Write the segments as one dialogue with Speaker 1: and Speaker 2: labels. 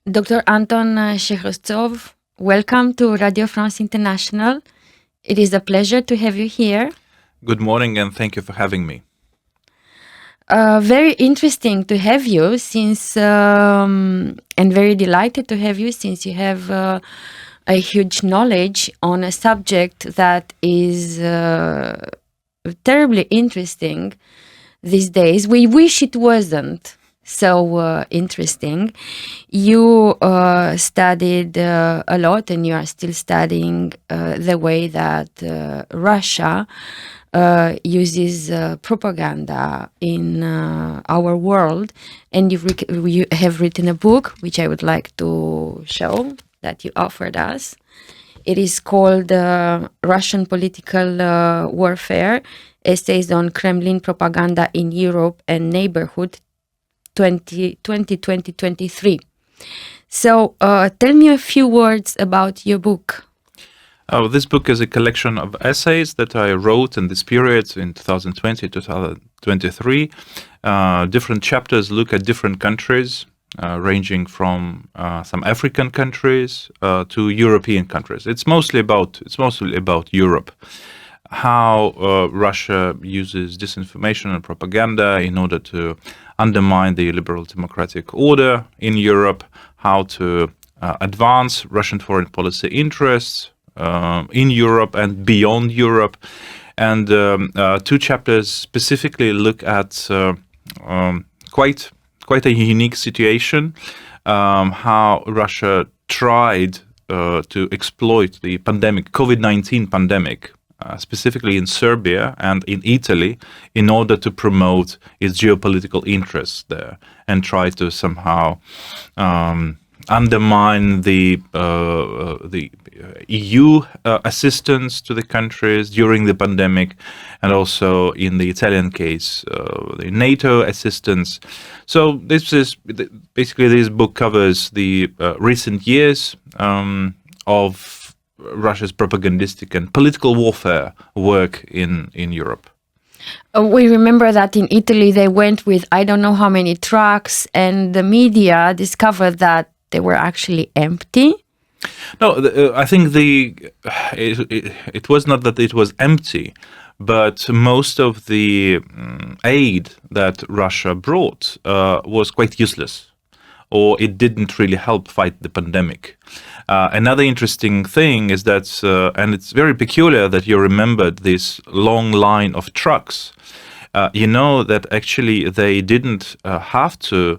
Speaker 1: Dr. Anton Shekhovtsov, welcome to Radio France International. It is a pleasure to have you here.
Speaker 2: Good morning and thank you for having me.
Speaker 1: Very interesting to have you since, and very delighted to have you since you have a huge knowledge on a subject that is terribly interesting these days. We wish it wasn't so interesting. You studied a lot and you are still studying the way that Russia uses propaganda in our world, and you have written a book which I would like to show that you offered us. It is called Russian Political Warfare, Essays on Kremlin Propaganda in Europe and Neighborhood 2020-2023. So tell me a few words about your book.
Speaker 2: This book is a collection of essays that I wrote in this period in 2020-2023. Different chapters look at different countries, ranging from some African countries to European countries. It's mostly about Europe. How Russia uses disinformation and propaganda in order to undermine the liberal democratic order in Europe, how to advance Russian foreign policy interests in Europe and beyond Europe. And two chapters specifically look at quite a unique situation, how Russia tried to exploit the pandemic, COVID-19 pandemic, specifically in Serbia and in Italy, in order to promote its geopolitical interests there and try to somehow undermine the EU assistance to the countries during the pandemic, and also in the Italian case, the NATO assistance. So this is basically, this book covers the recent years of Russia's propagandistic and political warfare work in Europe.
Speaker 1: We remember that in Italy they went with I don't know how many trucks, and the media discovered that they were actually empty.
Speaker 2: No, I think it was not that it was empty, but most of the aid that Russia brought was quite useless, or it didn't really help fight the pandemic. Another interesting thing is that, and it's very peculiar that you remembered this long line of trucks. You know that actually they didn't have to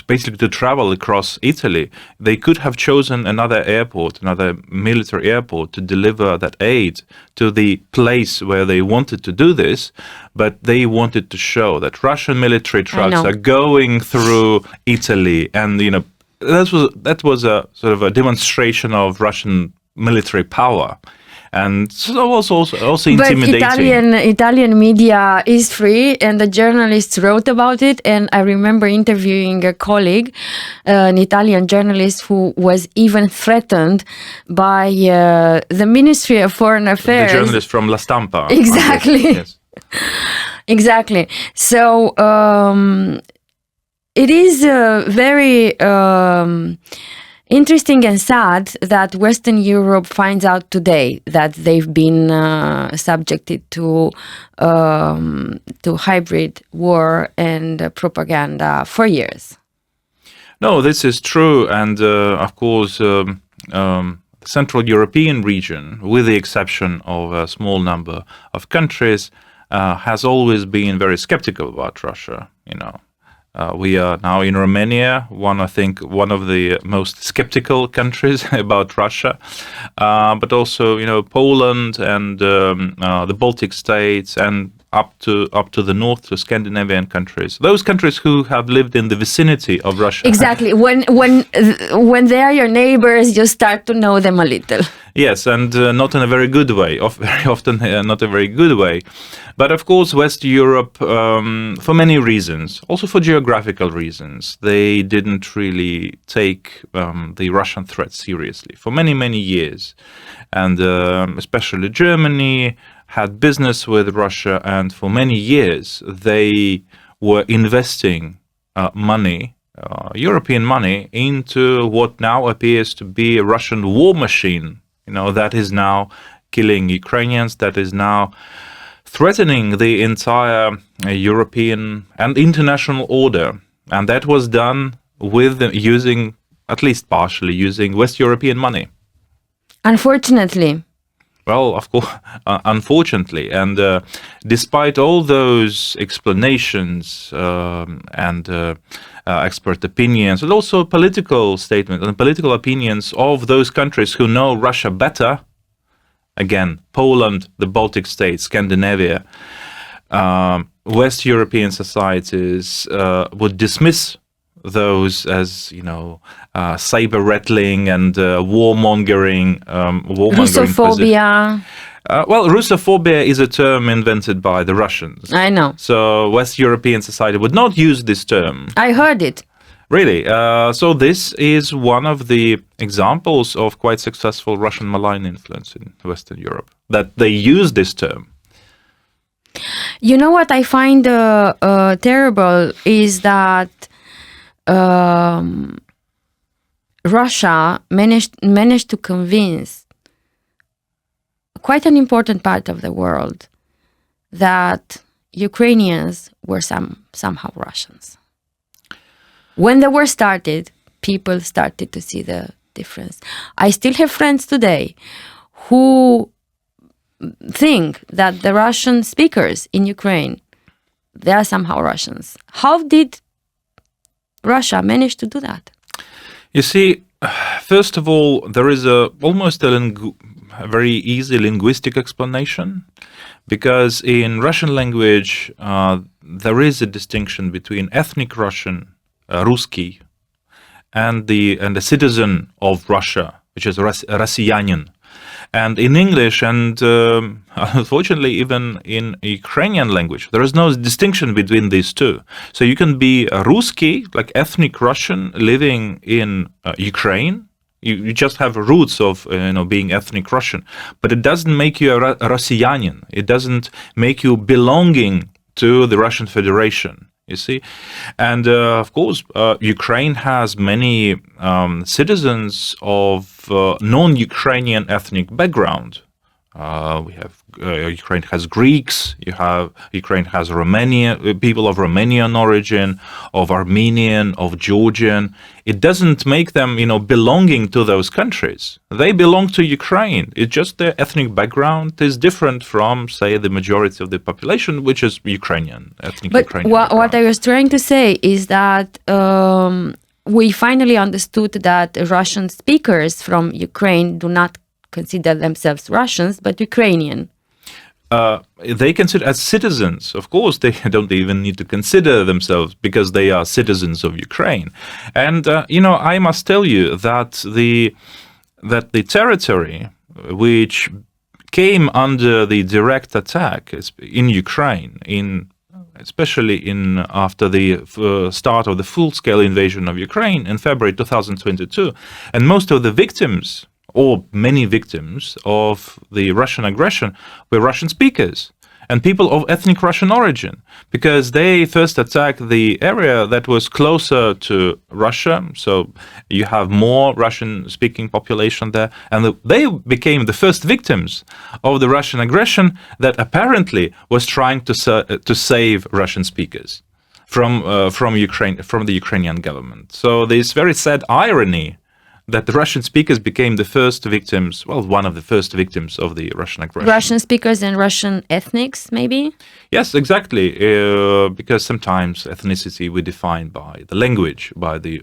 Speaker 2: basically to travel across Italy. They could have chosen another airport, another military airport, to deliver that aid to the place where they wanted to do this, but they wanted to show that Russian military trucks are going through Italy, and that was a sort of a demonstration of Russian military power. And so was also intimidating.
Speaker 1: But Italian media is free, and the journalists wrote about it. And I remember interviewing a colleague, an Italian journalist, who was even threatened by the Ministry of Foreign Affairs.
Speaker 2: The journalist from La Stampa.
Speaker 1: Exactly.
Speaker 2: Yes.
Speaker 1: Exactly. So it is very interesting and sad that Western Europe finds out today that they've been subjected to hybrid war and propaganda for years.
Speaker 2: No, this is true, and of course, the Central European region, with the exception of a small number of countries, has always been very skeptical about Russia. We are now in Romania, one of the most skeptical countries about Russia, but also, Poland and the Baltic states, and up to the north, to Scandinavian countries. Those countries who have lived in the vicinity of Russia.
Speaker 1: Exactly. When they are your neighbors, you start to know them a little.
Speaker 2: Yes, and not in a very good way. Very often, not a very good way. But of course, West Europe, for many reasons, also for geographical reasons, they didn't really take the Russian threat seriously for many, many years. And especially Germany had business with Russia, and for many years they were investing money, European money, into what now appears to be a Russian war machine, that is now killing Ukrainians, that is now threatening the entire European and international order. And that was done with using, at least partially, using West European money.
Speaker 1: Unfortunately.
Speaker 2: Well, of course, unfortunately. And despite all those explanations and expert opinions, and also political statements and political opinions of those countries who know Russia better, again, Poland, the Baltic states, Scandinavia, West European societies would dismiss those as, saber rattling and warmongering.
Speaker 1: Russophobia.
Speaker 2: Well, Russophobia is a term invented by the Russians.
Speaker 1: I know.
Speaker 2: So West European society would not use this term.
Speaker 1: I heard it.
Speaker 2: Really? So this is one of the examples of quite successful Russian malign influence in Western Europe, that they use this term.
Speaker 1: You know what I find terrible is that Russia managed to convince quite an important part of the world that Ukrainians were somehow Russians. When the war started, people started to see the difference. I still have friends today who think that the Russian speakers in Ukraine, they are somehow Russians. How did Russia manage to do that?
Speaker 2: You see, first of all, there is almost a very easy linguistic explanation, because in Russian language there is a distinction between ethnic Russian, Ruski, and the citizen of Russia, which is Россиянин. And in English and unfortunately even in Ukrainian language, there is no distinction between these two. So you can be a Ruski, like ethnic Russian, living in Ukraine. You just have roots of being ethnic Russian, but it doesn't make you a Россиянин. It doesn't make you belonging to the Russian Federation. You see, and of course, Ukraine has many citizens of non-Ukrainian ethnic background. We have Ukraine has Greeks. Ukraine has people of Romanian origin, of Armenian, of Georgian. It doesn't make them, belonging to those countries. They belong to Ukraine. It's just their ethnic background is different from, say, the majority of the population, which is Ukrainian, ethnic Ukrainian.
Speaker 1: But what I was trying to say is that we finally understood that Russian speakers from Ukraine do not consider themselves Russians, but Ukrainian.
Speaker 2: They consider as citizens. Of course, they don't even need to consider themselves because they are citizens of Ukraine. And I must tell you that the territory which came under the direct attack in Ukraine, especially after the start of the full-scale invasion of Ukraine in February 2022, and most of the victims, or many victims of the Russian aggression, were Russian speakers and people of ethnic Russian origin, because they first attacked the area that was closer to Russia, so you have more Russian-speaking population there, and they became the first victims of the Russian aggression that apparently was trying to save Russian speakers from Ukraine, from the Ukrainian government. So this very sad irony that the Russian speakers became the first victims, one of the first victims of the Russian aggression.
Speaker 1: Russian speakers and Russian ethnics, maybe?
Speaker 2: Yes, exactly, because sometimes ethnicity we define by the language, by the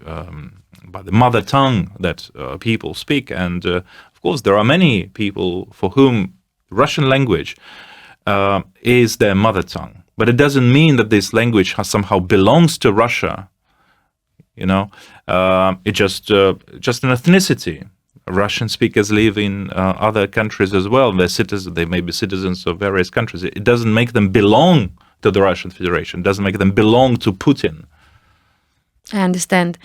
Speaker 2: mother tongue that people speak, and of course there are many people for whom Russian language is their mother tongue, but it doesn't mean that this language somehow belongs to Russia. It's just an ethnicity. Russian speakers live in other countries as well. They may be citizens of various countries. It doesn't make them belong to the Russian Federation. It doesn't make them belong to Putin.
Speaker 1: I understand.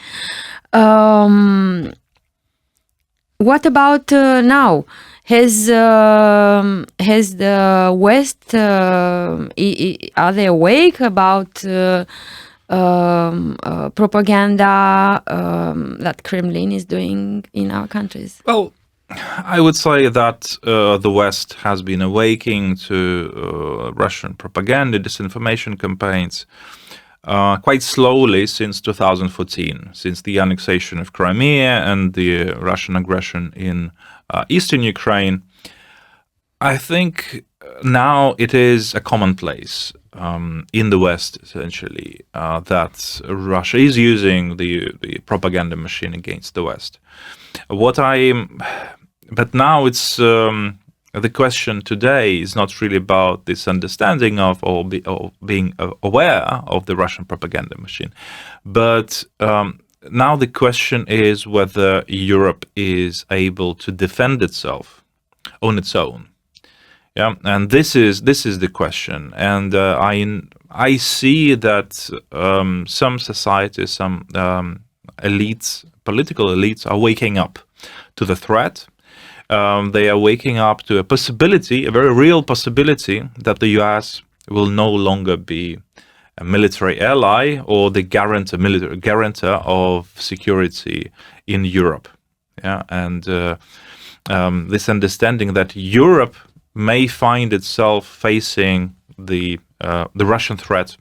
Speaker 1: What about now? Has the West, are they awake about propaganda that Kremlin is doing in our countries?
Speaker 2: Well, I would say that the West has been awaking to Russian propaganda, disinformation campaigns quite slowly since 2014, since the annexation of Crimea and the Russian aggression in eastern Ukraine. I think now it is a commonplace in the West, essentially, that Russia is using the propaganda machine against the West. But now it's the question today is not really about this understanding of or being aware of the Russian propaganda machine, but now the question is whether Europe is able to defend itself on its own. Yeah, and this is the question, and I see that some societies, some elites, political elites, are waking up to the threat. They are waking up to a possibility, a very real possibility, that the US will no longer be a military ally or the guarantor of security in Europe. Yeah, and this understanding that Europe may find itself facing the Russian threat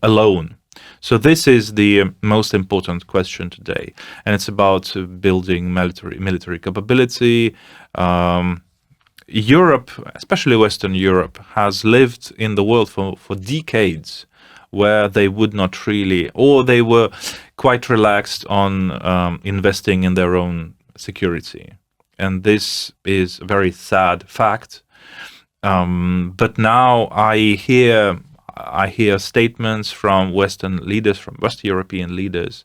Speaker 2: alone. So this is the most important question today, and it's about building military capability. Europe, especially Western Europe, has lived in the world for decades, where they would not really, or they were quite relaxed on investing in their own security, and this is a very sad fact. But now I hear statements from Western leaders, from West European leaders,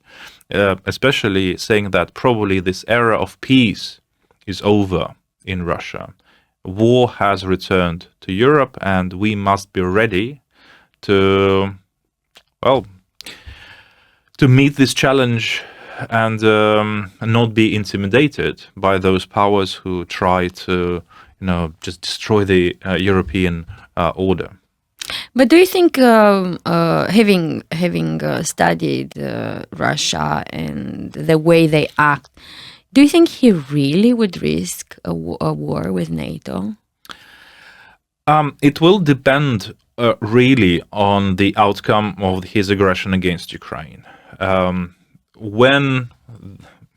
Speaker 2: especially saying that probably this era of peace is over in Russia. War has returned to Europe, and we must be ready to, well, to meet this challenge and not be intimidated by those powers who try to, just destroy the European order.
Speaker 1: But do you think, having studied Russia and the way they act, do you think he really would risk a war with NATO?
Speaker 2: It will depend really on the outcome of his aggression against Ukraine. When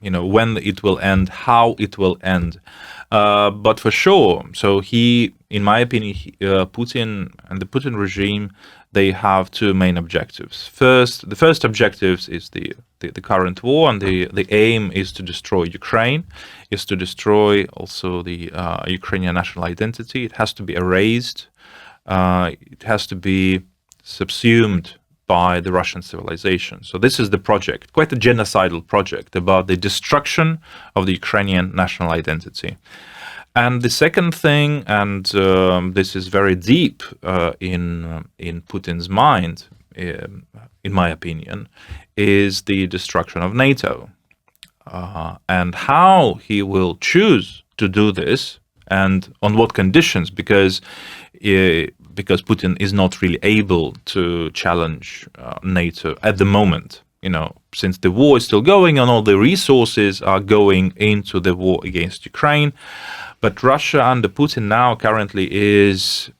Speaker 2: it will end, how it will end. But for sure, so in my opinion, Putin and the Putin regime, they have two main objectives. The first objective is the current war, and the aim is to destroy Ukraine, is to destroy also the Ukrainian national identity. It has to be erased. It has to be subsumed by the Russian civilization. So this is the project, quite a genocidal project about the destruction of the Ukrainian national identity. And the second thing, and this is very deep in Putin's mind, in my opinion, is the destruction of NATO. And how he will choose to do this and on what conditions, because Putin is not really able to challenge NATO at the moment, since the war is still going and all the resources are going into the war against Ukraine. But Russia under Putin now currently is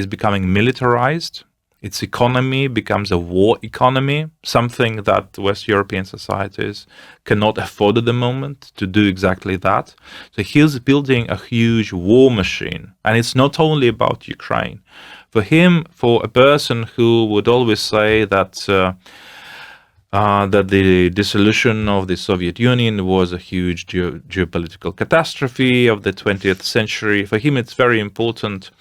Speaker 2: becoming militarized. Its economy becomes a war economy, something that West European societies cannot afford at the moment to do exactly that. So he's building a huge war machine. And it's not only about Ukraine. For him, for a person who would always say that the dissolution of the Soviet Union was a huge geopolitical catastrophe of the 20th century, for him it's very important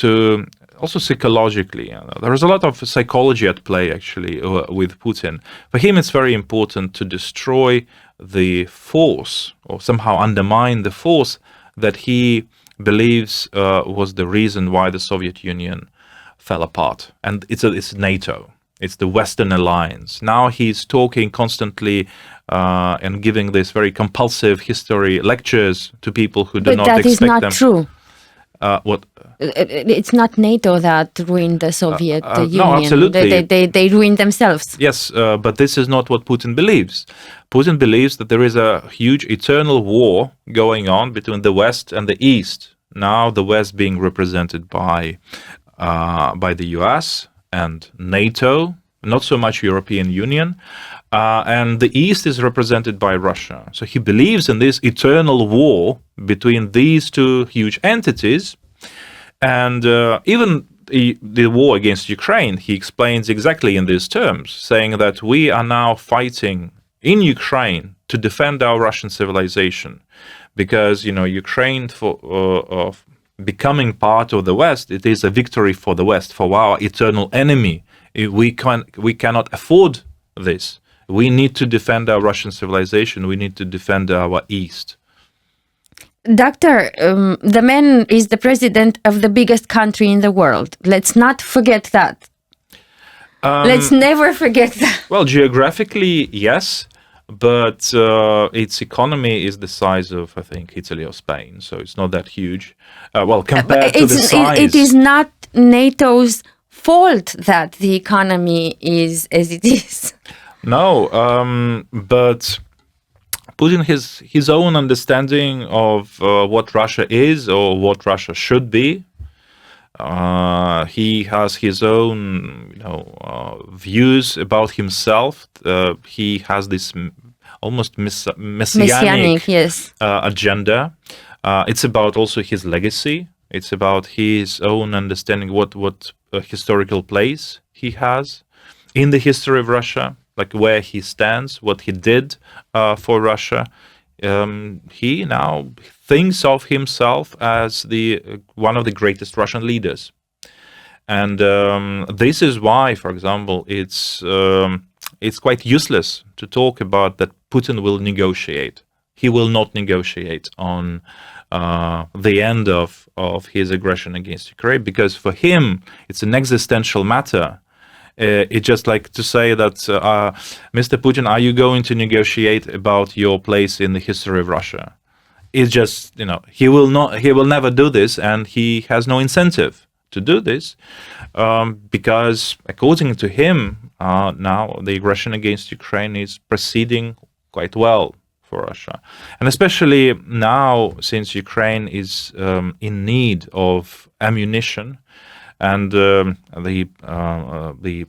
Speaker 2: to also psychologically, there is a lot of psychology at play actually with Putin. For him it's very important to destroy the force or somehow undermine the force that he believes was the reason why the Soviet Union fell apart. And it's NATO. It's the Western alliance. Now he's talking constantly and giving this very compulsive history lectures to people who do not expect them.
Speaker 1: But that is not true.
Speaker 2: What?
Speaker 1: It's not NATO that ruined the Soviet Union.
Speaker 2: No, absolutely.
Speaker 1: They ruined themselves.
Speaker 2: Yes, but this is not what Putin believes. Putin believes that there is a huge eternal war going on between the West and the East. Now the West being represented by the US and NATO, not so much European Union, and the East is represented by Russia. So he believes in this eternal war between these two huge entities, and even the war against Ukraine, he explains exactly in these terms, saying that we are now fighting in Ukraine to defend our Russian civilization, because Ukraine for becoming part of the West, it is a victory for the West, for our eternal enemy. We cannot afford this. We need to defend our Russian civilization. We need to defend our East.
Speaker 1: Doctor, the man is the president of the biggest country in the world. Let's not forget that. Let's never forget that.
Speaker 2: Well, geographically, yes, but its economy is the size of, I think, Italy or Spain, so it's not that huge. Compared to the size...
Speaker 1: It is not NATO's fault that the economy is as it is.
Speaker 2: No, but Putin has his own understanding of what Russia is or what Russia should be. He has his own, views about himself. He has this almost messianic
Speaker 1: yes.
Speaker 2: Agenda. It's about also his legacy. It's about his own understanding what historical place he has in the history of Russia, like where he stands, what he did for Russia. He now thinks of himself as one of the greatest Russian leaders, and this is why, for example, it's quite useless to talk about that Putin will negotiate. He will not negotiate on the end of his aggression against Ukraine, because for him it's an existential matter. It's just like to say that, Mr. Putin, are you going to negotiate about your place in the history of Russia? It's just, he will never do this, and he has no incentive to do this, because according to him, now the aggression against Ukraine is proceeding quite well for Russia. And especially now, since Ukraine is in need of ammunition, and the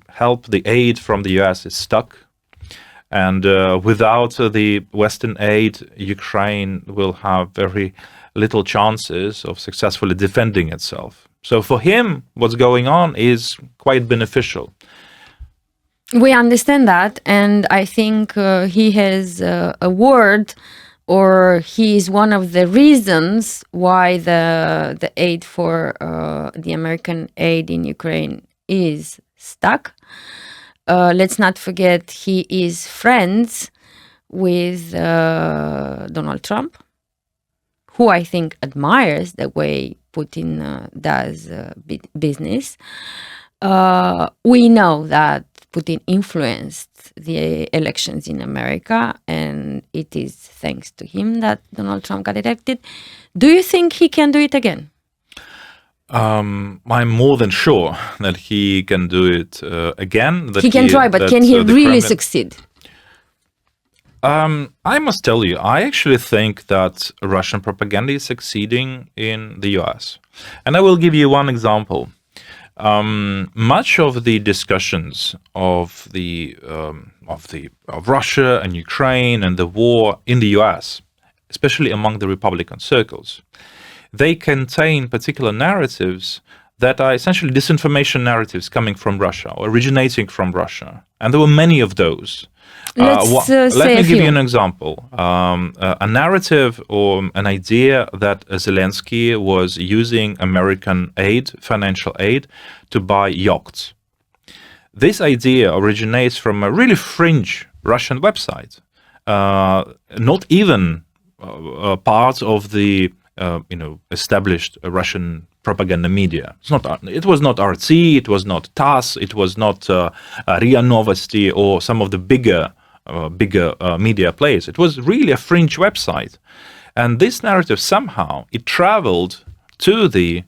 Speaker 2: help, the aid from the US is stuck. And without the Western aid, Ukraine will have very little chances of successfully defending itself. So for him, what's going on is quite beneficial.
Speaker 1: We understand that, and I think he has a word, or he is one of the reasons why the aid for the American aid in Ukraine is stuck. Let's not forget he is friends with Donald Trump, who I think admires the way Putin does business. We know that Putin influenced the elections in America, and it is thanks to him that Donald Trump got elected. Do you think he can do it again?
Speaker 2: I'm more than sure that he can do it again.
Speaker 1: He can try, but can he really succeed?
Speaker 2: I must tell you, I actually think that Russian propaganda is succeeding in the US. And I will give you one example. Much of the discussions of Russia and Ukraine and the war in the US, especially among the Republican circles, they contain particular narratives that are essentially disinformation narratives coming from Russia or originating from Russia. And there were many of those. Let me give you an example. A narrative or an idea that Zelensky was using American aid, financial aid, to buy yachts. This idea originates from a really fringe Russian website, not even part of the established Russian propaganda media. It was not RT, it was not TASS, it was not RIA Novosti or some of the bigger media players. It was really a fringe website. And this narrative somehow, it traveled to the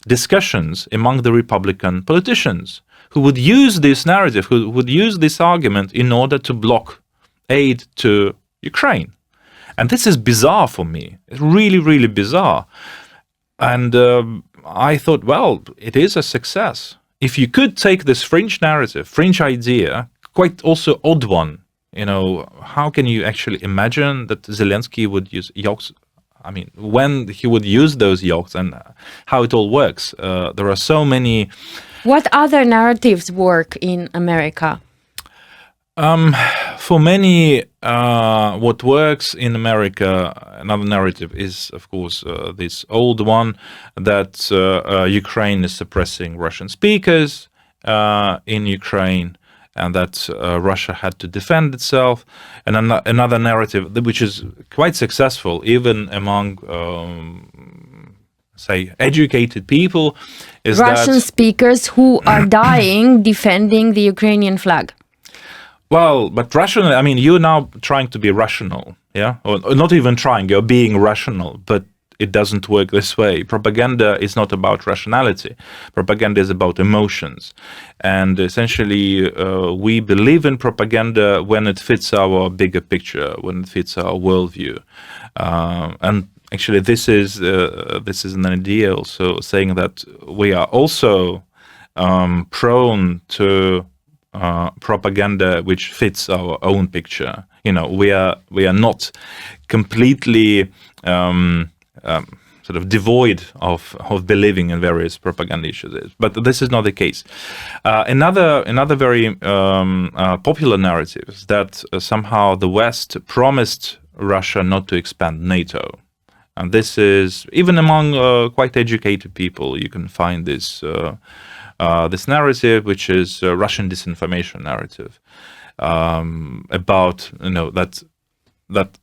Speaker 2: discussions among the Republican politicians who would use this narrative, who would use this argument in order to block aid to Ukraine. And this is bizarre for me. It's really, really bizarre. And I thought, well, it is a success. If you could take this fringe narrative, fringe idea, quite also odd one, how can you actually imagine that Zelensky would use yokes? I mean, when he would use those yokes and how it all works. There are so many.
Speaker 1: What other narratives work in America?
Speaker 2: For many, what works in America, another narrative is, of course, this old one that Ukraine is suppressing Russian speakers in Ukraine, and that Russia had to defend itself. And another narrative, which is quite successful, even among, say, educated people, is
Speaker 1: Russian speakers who are dying defending the Ukrainian flag.
Speaker 2: Well, but rational, I mean, you're now trying to be rational, yeah? Or not even trying, you're being rational, but it doesn't work this way. Propaganda is not about rationality. Propaganda is about emotions. And essentially, we believe in propaganda when it fits our bigger picture, when it fits our worldview. And actually, this is an idea also saying that we are also prone to propaganda which fits our own picture. We are not completely sort of devoid of believing in various propaganda issues, but this is not the case. Another very popular narrative is that somehow the West promised Russia not to expand NATO, and this is even among quite educated people. You can find this. This narrative, which is a Russian disinformation narrative, about that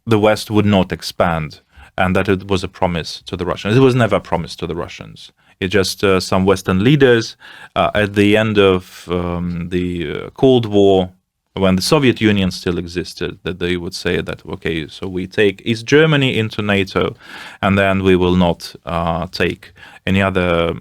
Speaker 2: the West would not expand, and that it was a promise to the Russians. It was never a promise to the Russians. It just some Western leaders at the end of the Cold War, when the Soviet Union still existed, that they would say that, okay, so we take East Germany into NATO, and then we will not take any other,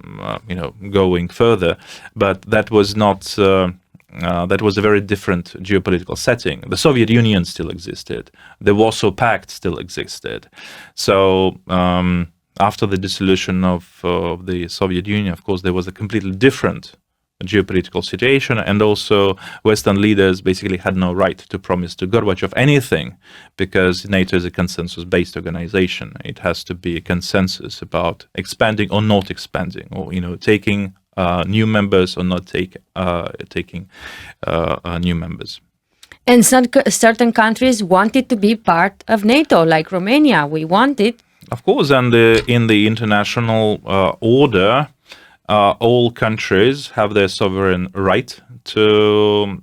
Speaker 2: going further. But that was not, that was a very different geopolitical setting. The Soviet Union still existed. The Warsaw Pact still existed. So after the dissolution of the Soviet Union, of course, there was a completely different geopolitical situation, and also Western leaders basically had no right to promise to Gorbachev anything, because NATO is a consensus-based organization. It has to be a consensus about expanding or not expanding, or taking new members or not taking new members.
Speaker 1: And certain countries wanted to be part of NATO, like Romania. We want it.
Speaker 2: Of course, and in the international order, all countries have their sovereign right to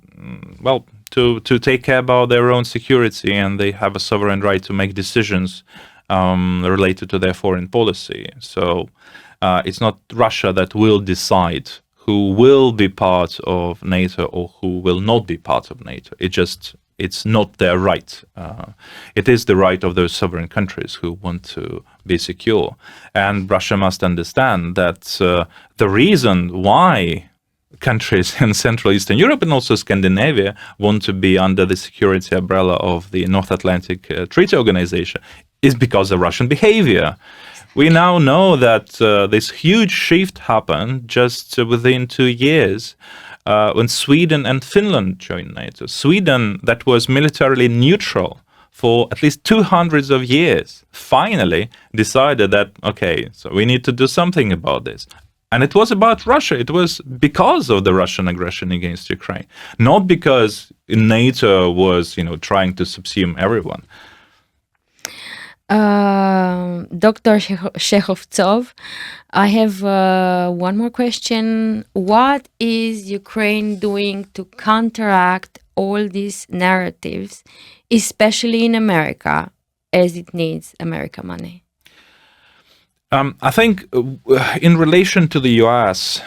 Speaker 2: take care about their own security, and they have a sovereign right to make decisions related to their foreign policy. So it's not Russia that will decide who will be part of NATO or who will not be part of NATO. It's not their right. It is the right of those sovereign countries who want to be secure. And Russia must understand that the reason why countries in Central Eastern Europe and also Scandinavia want to be under the security umbrella of the North Atlantic Treaty Organization is because of Russian behavior. We now know that this huge shift happened just within 2 years when Sweden and Finland joined NATO. Sweden, that was militarily neutral for at least 200 of years, finally decided that, okay, so we need to do something about this. And it was about Russia. It was because of the Russian aggression against Ukraine, not because NATO was, trying to subsume everyone.
Speaker 1: Dr. Shekhovtsov, I have one more question. What is Ukraine doing to counteract all these narratives, especially in America, as it needs American money?
Speaker 2: I think in relation to the US,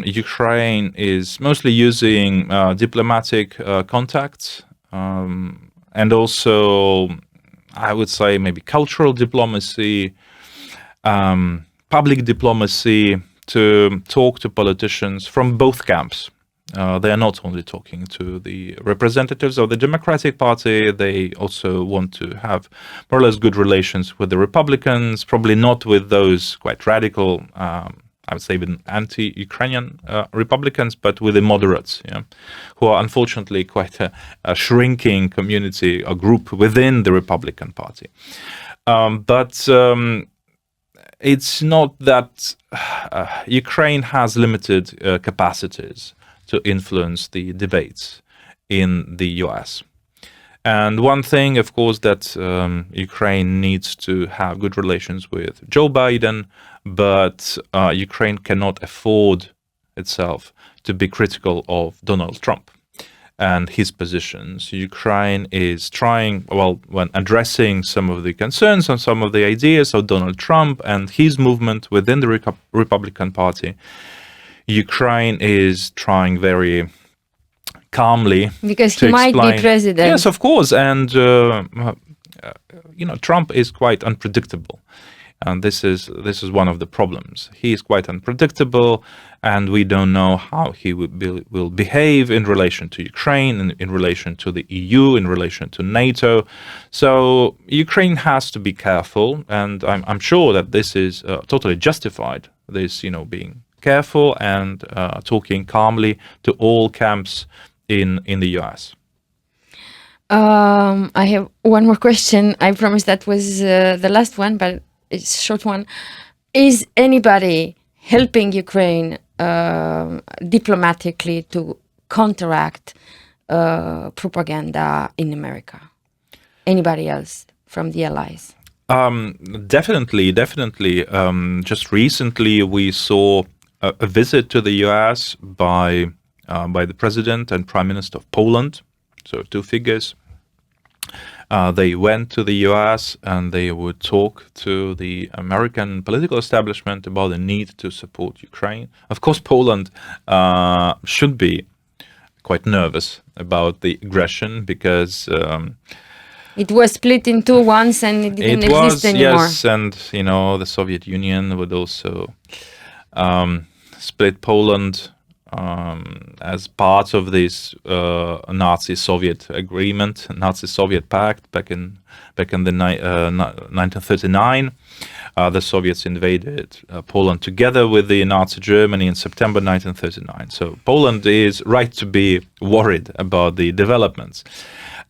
Speaker 2: Ukraine is mostly using diplomatic contacts and also, I would say, maybe cultural diplomacy, public diplomacy, to talk to politicians from both camps. They are not only talking to the representatives of the Democratic Party, they also want to have more or less good relations with the Republicans, probably not with those quite radical, I would say even anti-Ukrainian Republicans, but with the moderates, who are unfortunately quite a shrinking community, a group within the Republican Party. But it's not that Ukraine has limited capacities to influence the debates in the US. And one thing, of course, that Ukraine needs to have good relations with Joe Biden, but Ukraine cannot afford itself to be critical of Donald Trump and his positions. Ukraine is trying, well, when addressing some of the concerns and some of the ideas of Donald Trump and his movement within the Republican Party, Ukraine is trying very calmly
Speaker 1: because
Speaker 2: to
Speaker 1: he might
Speaker 2: explain,
Speaker 1: be president.
Speaker 2: Yes, of course, and Trump is quite unpredictable, and this is one of the problems. He is quite unpredictable, and we don't know how he will behave in relation to Ukraine, and in relation to the EU, in relation to NATO. So Ukraine has to be careful, and I'm sure that this is totally justified. This, being careful and talking calmly to all camps in the US.
Speaker 1: I have one more question. I promise that was the last one, but it's a short one. Is anybody helping Ukraine diplomatically to counteract propaganda in America? Anybody else from the allies?
Speaker 2: Definitely. Just recently, we saw a visit to the US by the President and Prime Minister of Poland, so two figures. They went to the US and they would talk to the American political establishment about the need to support Ukraine. Of course, Poland should be quite nervous about the aggression because
Speaker 1: it was split in two once and it didn't exist anymore.
Speaker 2: Yes, and the Soviet Union would also split Poland as part of this Nazi-Soviet agreement, Nazi-Soviet pact back in the 1939. The Soviets invaded Poland together with the Nazi Germany in September 1939. So Poland is right to be worried about the developments.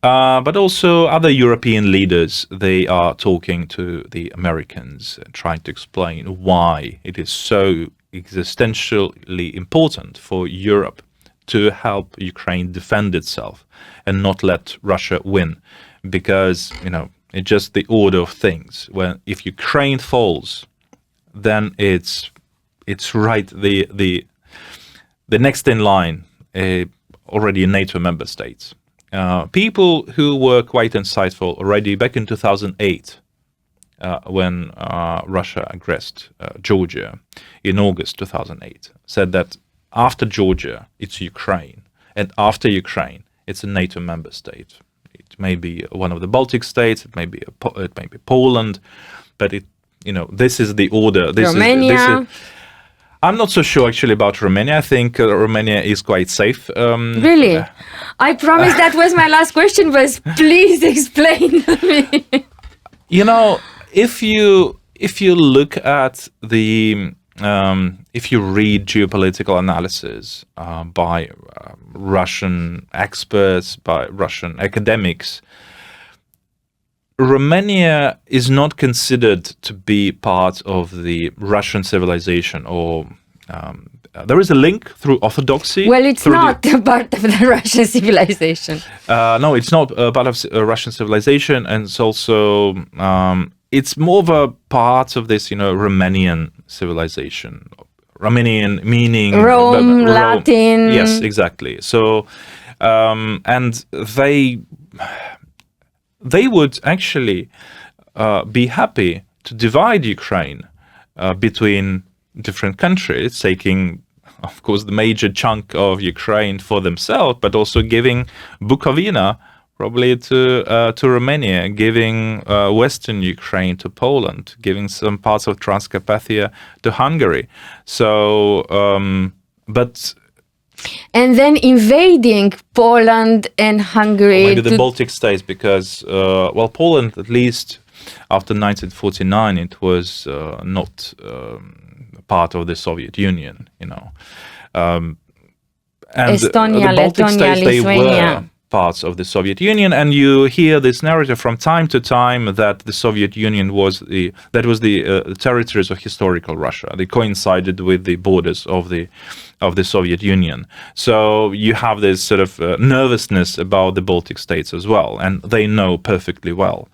Speaker 2: But also other European leaders, they are talking to the Americans, trying to explain why it is so existentially important for Europe to help Ukraine defend itself and not let Russia win, because it's just the order of things. When if Ukraine falls, then it's right the next in line, already NATO member states. People who were quite insightful already back in 2008. When Russia aggressed Georgia in August 2008, said that after Georgia, it's Ukraine, and after Ukraine, it's a NATO member state. It may be one of the Baltic states, it may be Poland, but this is the order.
Speaker 1: Romania.
Speaker 2: I'm not so sure actually about Romania. I think Romania is quite safe.
Speaker 1: Really? I promise that was my last question, but please explain to me. If you look at the if you read geopolitical analysis by Russian experts, by Russian academics, Romania is not considered to be part of the Russian civilization, or there is a link through orthodoxy. Well, it's not part of the Russian civilization.
Speaker 2: No, it's not part of Russian civilization, and it's also it's more of a part of this, Romanian civilization. Romanian meaning
Speaker 1: Rome, Latin.
Speaker 2: Yes, exactly. So, and they would actually be happy to divide Ukraine between different countries, taking, of course, the major chunk of Ukraine for themselves, but also giving Bukovina, probably to Romania, giving Western Ukraine to Poland, giving some parts of Transcarpathia to Hungary. So, but.
Speaker 1: And then invading Poland and Hungary.
Speaker 2: Or maybe the Baltic states, because, Poland, at least after 1949, it was not part of the Soviet Union, and
Speaker 1: Estonia,
Speaker 2: the Baltic
Speaker 1: Lithuania,
Speaker 2: states, they
Speaker 1: Lithuania.
Speaker 2: were parts of the Soviet Union, and you hear this narrative from time to time that the Soviet Union was the territories of historical Russia. They coincided with the borders of the Soviet Union. So you have this sort of nervousness about the Baltic states as well, and they know perfectly well.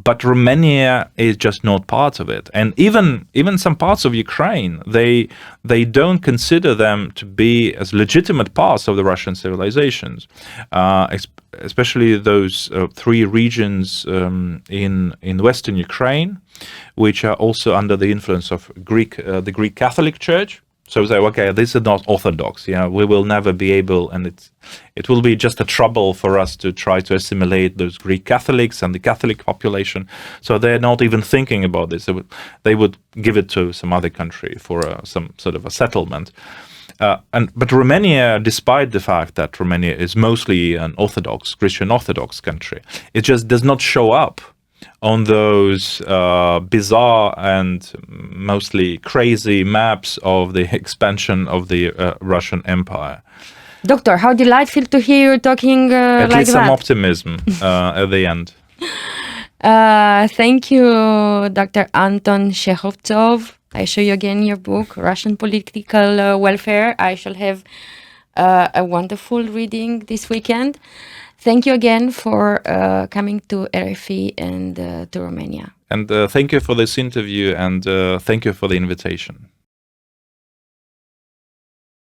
Speaker 2: But Romania is just not part of it, and even some parts of Ukraine, they don't consider them to be as legitimate parts of the Russian civilizations. Especially those three regions in Western Ukraine, which are also under the influence of the Greek Catholic Church. So we say, okay, this is not Orthodox. We will never be able, and it will be just a trouble for us to try to assimilate those Greek Catholics and the Catholic population. So they're not even thinking about this. They would give it to some other country for some sort of a settlement. But Romania, despite the fact that Romania is mostly an Orthodox, Christian Orthodox country, it just does not show up on those bizarre and mostly crazy maps of the expansion of the Russian Empire.
Speaker 1: Doctor, how delightful to hear you talking
Speaker 2: At
Speaker 1: like
Speaker 2: least
Speaker 1: that.
Speaker 2: some optimism at the end.
Speaker 1: Thank you, Dr. Anton Shekhovtsov. I show you again your book, Russian Political Welfare. I shall have a wonderful reading this weekend. Thank you again for coming to RFI and to Romania.
Speaker 2: And thank you for this interview, and thank you for the invitation.